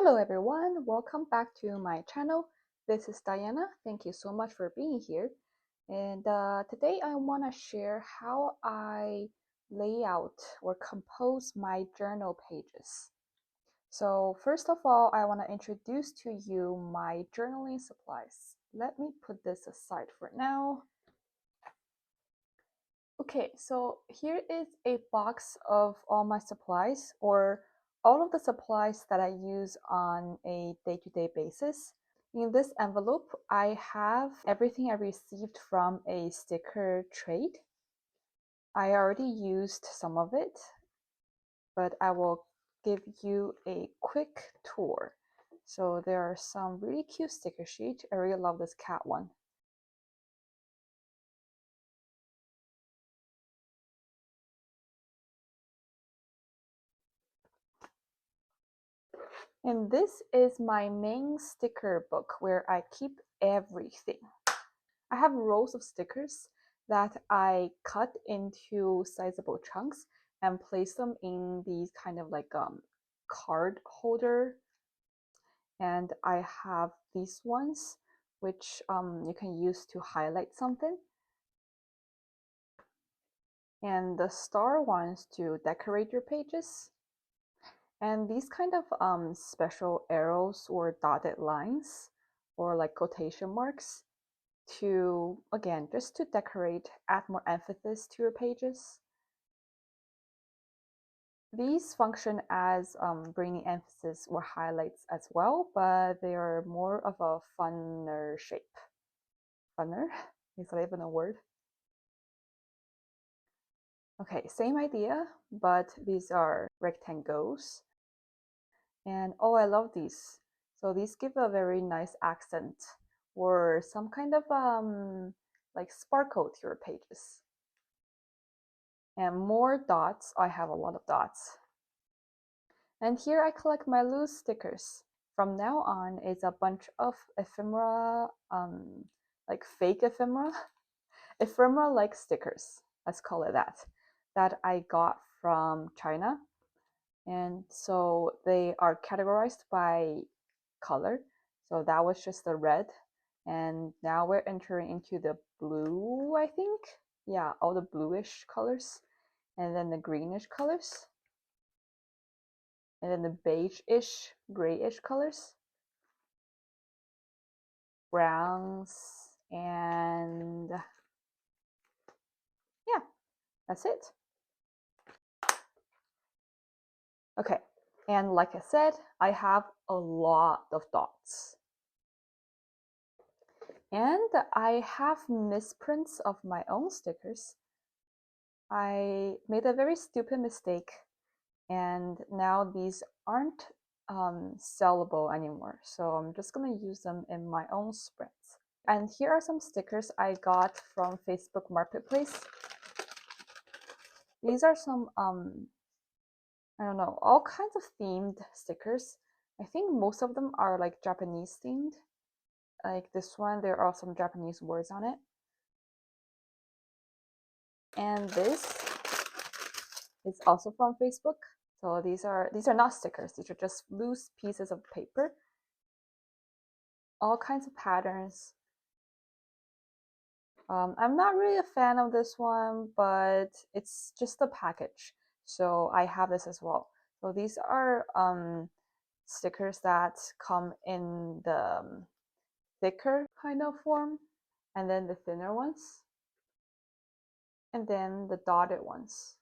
Hello everyone, welcome back to my channel. This is Diana. Thank you so much for being here. And today I want to share how I lay out or compose my journal pages. So first of all, I want to introduce to you my journaling supplies. Let me put this aside for now. Okay, so here is a box of all my supplies, or all of the supplies that I use on a day-to-day basis. In this envelope, I have everything I received from a sticker trade. I already used some of it, but I will give you a quick tour. So there are some really cute sticker sheets. I really love this cat one. And this is my main sticker book where I keep everything. I have rows of stickers that I cut into sizable chunks and place them in these kind of like card holder. And I have these ones which you can use to highlight something. And the star ones to decorate your pages. And these kind of special arrows or dotted lines or like quotation marks to, again, just to decorate, add more emphasis to your pages. These function as bringing emphasis or highlights as well, but they are more of a funner shape. Funner? Is that even a word? Okay, same idea, but these are rectangles. And oh, I love these. So these give a very nice accent or some kind of like sparkle to your pages. And more dots. I have a lot of dots. And here I collect my loose stickers. From now on, it's a bunch of ephemera, like fake ephemera, ephemera-like stickers, let's call it that I got from China. And so they are categorized by color. So that was just the red. And now we're entering into the blue, I think. Yeah, all the bluish colors. And then the greenish colors. And then the beige-ish, grayish colors. Browns. And yeah, that's it. Okay, and like I said, I have a lot of dots. And I have misprints of my own stickers. I made a very stupid mistake, and now these aren't sellable anymore. So I'm just gonna use them in my own sprints. And here are some stickers I got from Facebook Marketplace. These are some I don't know, all kinds of themed stickers. I think most of them are like Japanese themed. Like this one, there are some Japanese words on it. And this is also from Facebook. So these are not stickers, these are just loose pieces of paper. All kinds of patterns. I'm not really a fan of this one, but it's just a package. So I have this as well. So these are stickers that come in the thicker kind of form, and then the thinner ones, and then the dotted ones.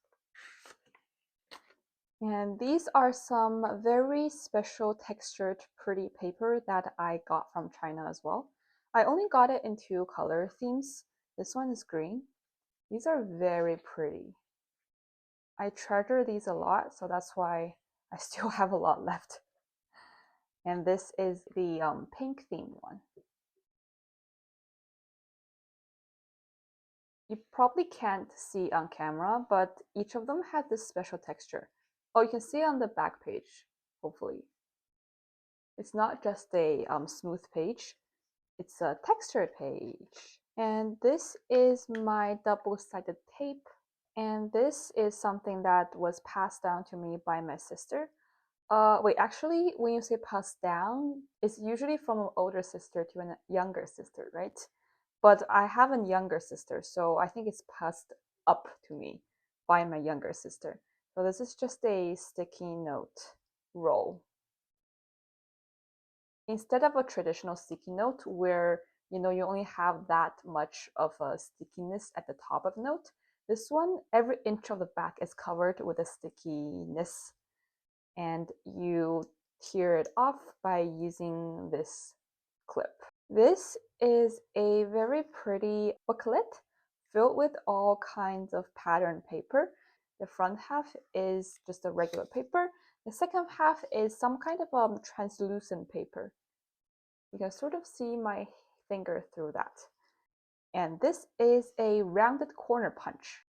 And these are some very special textured pretty paper that I got from China as well. I only got it in 2 color themes. This one is green. These are very pretty. I treasure these a lot, so that's why I still have a lot left. And this is the pink themed one. You probably can't see on camera, but each of them has this special texture. Oh, you can see on the back page, hopefully. It's not just a smooth page, it's a textured page. And this is my double-sided tape. And this is something that was passed down to me by my sister. Wait, actually, when you say passed down, it's usually from an older sister to a younger sister, right? But I have a younger sister, so I think it's passed up to me by my younger sister. So this is just a sticky note roll. Instead of a traditional sticky note where you only have that much of a stickiness at the top of the note, this one, every inch of the back is covered with a stickiness, and you tear it off by using this clip. This is a very pretty booklet filled with all kinds of pattern paper. The front half is just a regular paper. The second half is some kind of translucent paper. You can sort of see my finger through that. And this is a rounded corner punch.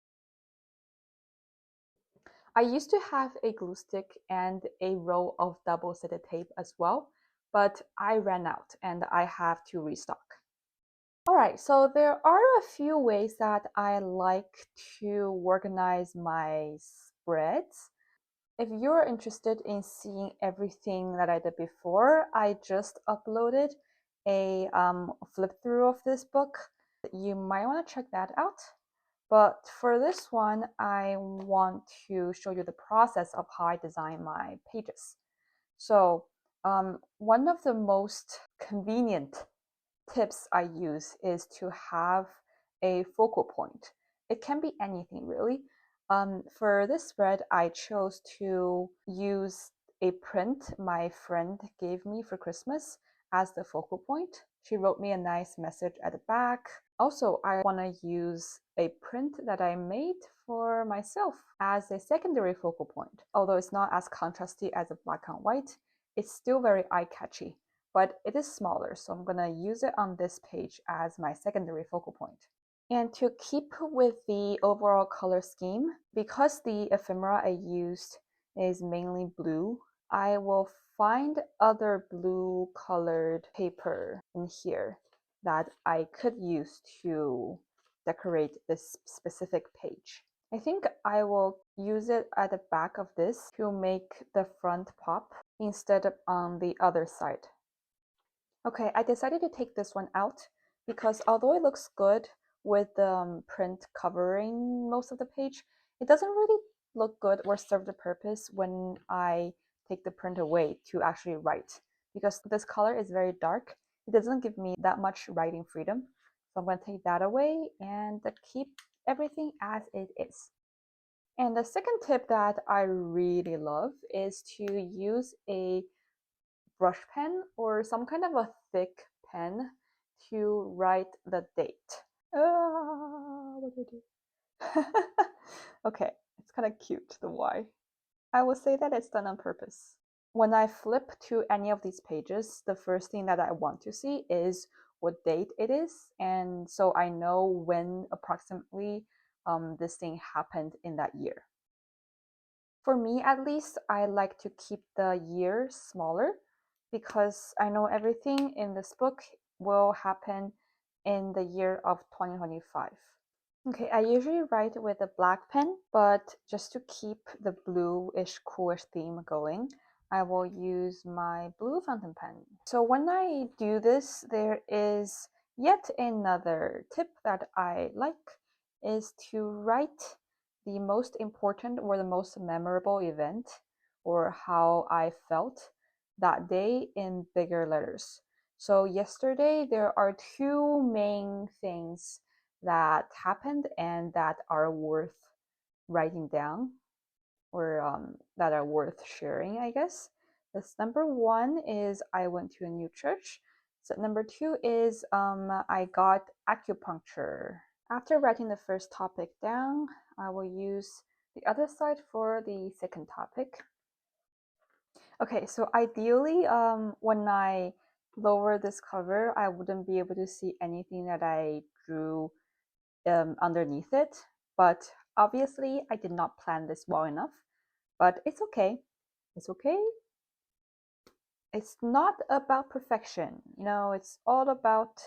I used to have a glue stick and a roll of double-sided tape as well, but I ran out and I have to restock. Alright, so there are a few ways that I like to organize my spreads. If you're interested in seeing everything that I did before, I just uploaded a flip through of this book. You might want to check that out. But for this one, I want to show you the process of how I design my pages. So one of the most convenient tips I use is to have a focal point. It can be anything really. For this spread, I chose to use a print my friend gave me for Christmas as the focal point. She wrote me a nice message at the back. Also, I want to use a print that I made for myself as a secondary focal point. Although it's not as contrasty as a black and white, it's still very eye-catchy, but it is smaller, so I'm going to use it on this page as my secondary focal point. And to keep with the overall color scheme, because the ephemera I used is mainly blue, I will find other blue colored paper in here that I could use to decorate this specific page. I think I will use it at the back of this to make the front pop instead of on the other side. Okay, I decided to take this one out because although it looks good with the print covering most of the page, it doesn't really look good or serve the purpose when I take the print away to actually write, because this color is very dark. It doesn't give me that much writing freedom. So I'm going to take that away and keep everything as it is. And the second tip that I really love is to use a brush pen or some kind of a thick pen to write the date. What do I do? Okay, it's kind of cute, the Y. I will say that it's done on purpose. When I flip to any of these pages, the first thing that I want to see is what date it is, and so I know when approximately this thing happened in that year. For me, at least, I like to keep the year smaller because I know everything in this book will happen in the year of 2025. Okay, I usually write with a black pen, but just to keep the bluish, coolish theme going, I will use my blue fountain pen. So when I do this, there is yet another tip that I like is to write the most important or the most memorable event or how I felt that day in bigger letters. So yesterday, there are two main things that happened and that are worth writing down or that are worth sharing, I guess. This number one is I went to a new church. So number two is I got acupuncture. After writing the first topic down, I will use the other side for the second topic. Okay, so ideally, when I lower this cover, I wouldn't be able to see anything that I drew underneath it, but obviously I did not plan this well enough, but it's okay. It's okay. It's not about perfection, it's all about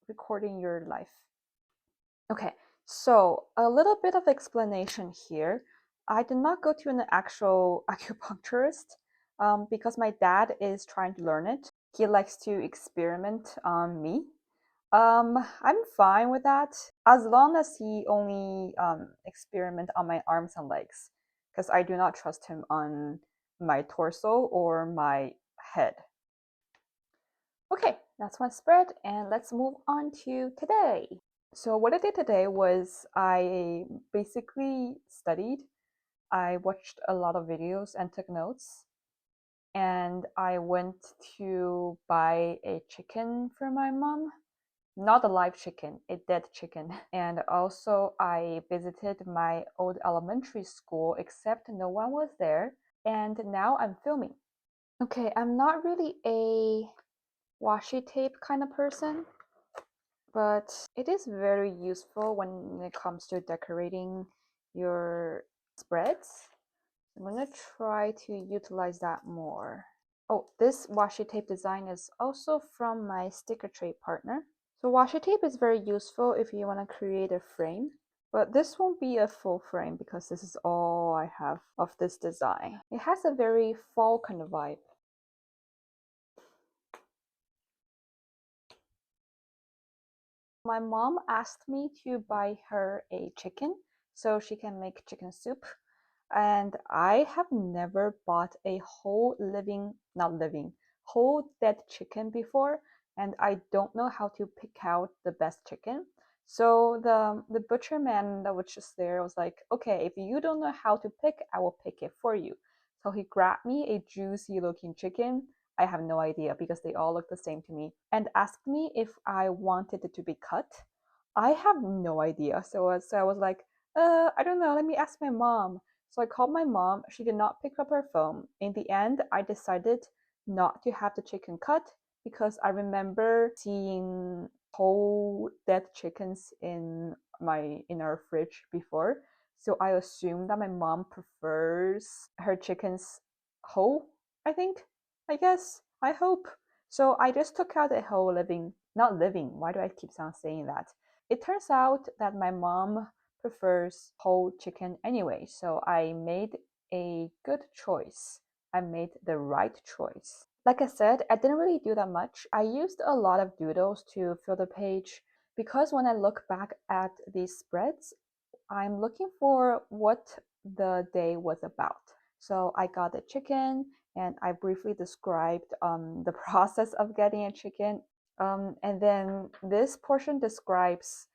recording your life. Okay, so a little bit of explanation here. I did not go to an actual acupuncturist. because my dad is trying to learn it. He likes to experiment on me. I'm fine with that as long as he only experiment on my arms and legs, because I do not trust him on my torso or my head. Okay, that's one spread, and let's move on to today. So what I did today was I basically studied. I watched a lot of videos and took notes, and I went to buy a chicken for my mom. Not a live chicken, a dead chicken. And also, I visited my old elementary school, except no one was there. And now I'm filming. Okay, I'm not really a washi tape kind of person, but it is very useful when it comes to decorating your spreads. I'm gonna try to utilize that more. Oh, this washi tape design is also from my sticker tray partner. So washi tape is very useful if you want to create a frame, but this won't be a full frame because this is all I have of this design. It has a very fall kind of vibe. My mom asked me to buy her a chicken so she can make chicken soup. And I have never bought a whole dead chicken before, and I don't know how to pick out the best chicken. So the butcher man that was just there was like, okay, if you don't know how to pick, I will pick it for you. So he grabbed me a juicy looking chicken. I have no idea because they all look the same to me, and asked me if I wanted it to be cut. I have no idea. So I was like, I don't know, let me ask my mom. So I called my mom. She did not pick up her phone. In the end, I decided not to have the chicken cut because I remember seeing whole dead chickens in our fridge before. So I assume that my mom prefers her chickens whole, I think. I guess. I hope. So I just took out a whole living, not living. Why do I keep on saying that? It turns out that my mom prefers whole chicken anyway, so I made a good choice. I made the right choice. Like I said, I didn't really do that much. I used a lot of doodles to fill the page because when I look back at these spreads, I'm looking for what the day was about. So I got a chicken and I briefly described the process of getting a chicken. And then this portion describes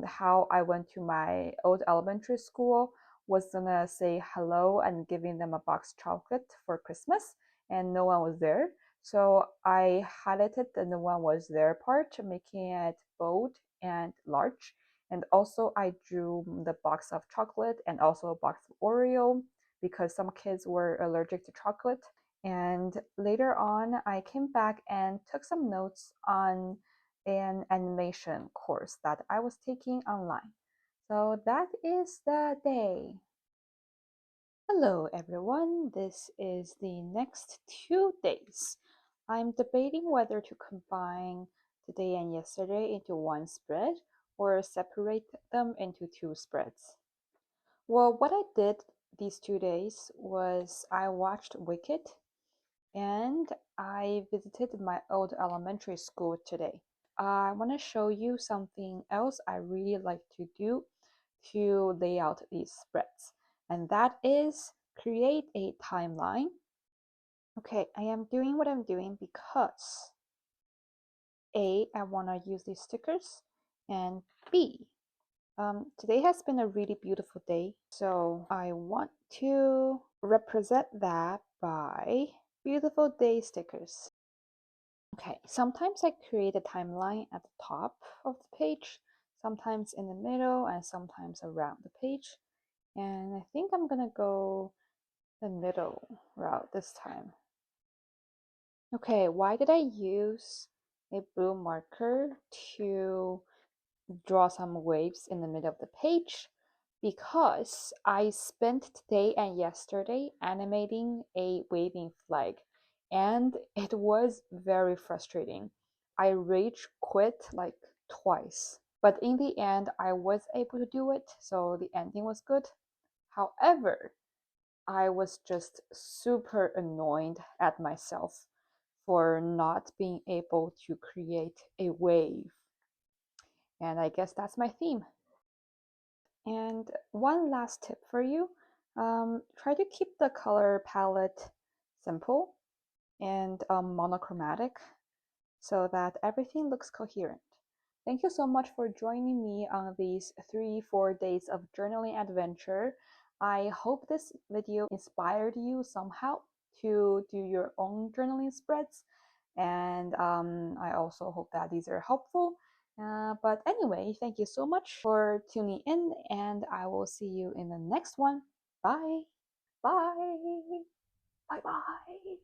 how I went to my old elementary school, was gonna say hello and giving them a box chocolate for Christmas, and no one was there. So I highlighted the no one was there part, making it bold and large. And also I drew the box of chocolate and also a box of Oreo because some kids were allergic to chocolate. And later on, I came back and took some notes on an animation course that I was taking online. So that is the day. Hello, everyone. This is the next 2 days. I'm debating whether to combine today and yesterday into one spread or separate them into two spreads. Well, what I did these 2 days was I watched Wicked and I visited my old elementary school today. I want to show you something else I really like to do to lay out these spreads, and that is create a timeline. Okay, I am doing what I'm doing because A, I want to use these stickers, and B, today has been a really beautiful day, so I want to represent that by beautiful day stickers. Okay, sometimes I create a timeline at the top of the page, sometimes in the middle, and sometimes around the page. And I think I'm gonna go the middle route this time. Okay, why did I use a blue marker to draw some waves in the middle of the page? Because I spent today and yesterday animating a waving flag, and it was very frustrating. I rage quit like twice, but in the end, I was able to do it, so the ending was good. However, I was just super annoyed at myself for not being able to create a wave. And I guess that's my theme. And one last tip for you, try to keep the color palette simple and monochromatic so that everything looks coherent. Thank you so much for joining me on these 3-4 days of journaling adventure. I hope this video inspired you somehow to do your own journaling spreads. And I also hope that these are helpful. But anyway, thank you so much for tuning in, and I will see you in the next one. Bye. Bye. Bye bye.